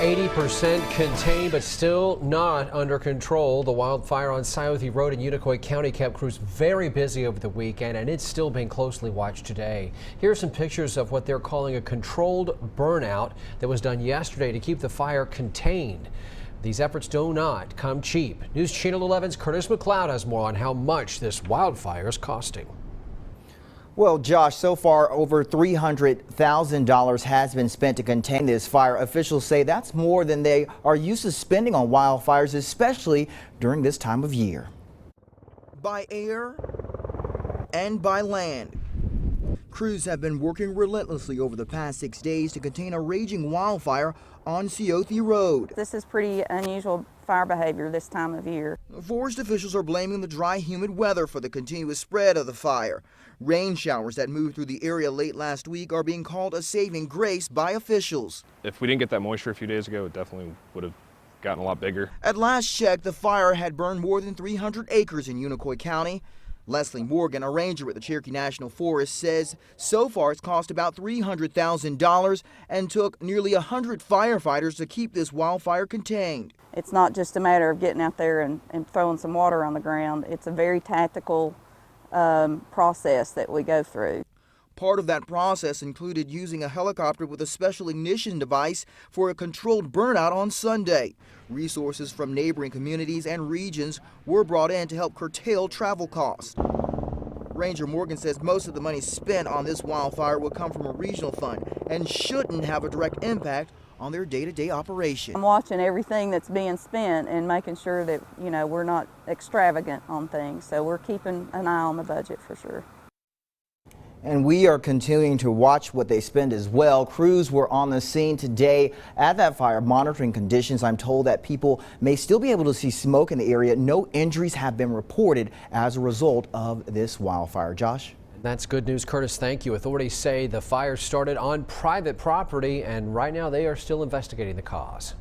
80% contained, but still not under control. The wildfire on Scioto Road in Unicoi County kept crews very busy over the weekend, and it's still being closely watched today. Here are some pictures of what they're calling a controlled burnout that was done yesterday to keep the fire contained. These efforts do not come cheap. News Channel 11's Curtis McLeod has more on how much this wildfire is costing. Well, Josh, so far over $300,000 has been spent to contain this fire. Officials say that's more than they are used to spending on wildfires, especially during this time of year. By air and by land, crews have been working relentlessly over the past 6 days to contain a raging wildfire on Scioto Road. This is pretty unusual fire behavior this time of year. Forest officials are blaming the dry, humid weather for the continuous spread of the fire. Rain showers that moved through the area late last week are being called a saving grace by officials. If we didn't get that moisture a few days ago, it definitely would have gotten a lot bigger. At last check, the fire had burned more than 300 acres in Unicoi County. Leslie Morgan, a ranger with the Cherokee National Forest, says so far it's cost about $300,000 and took nearly 100 firefighters to keep this wildfire contained. It's not just a matter of getting out there and throwing some water on the ground. It's a very tactical process that we go through. Part of that process included using a helicopter with a special ignition device for a controlled burnout on Sunday. Resources from neighboring communities and regions were brought in to help curtail travel costs. Ranger Morgan says most of the money spent on this wildfire will come from a regional fund and shouldn't have a direct impact on their day-to-day operation. I'm watching everything that's being spent and making sure that, we're not extravagant on things. So we're keeping an eye on the budget for sure. And we are continuing to watch what they spend as well. Crews were on the scene today at that fire monitoring conditions. I'm told that people may still be able to see smoke in the area. No injuries have been reported as a result of this wildfire. Josh? That's good news, Curtis. Thank you. Authorities say the fire started on private property, and right now they are still investigating the cause.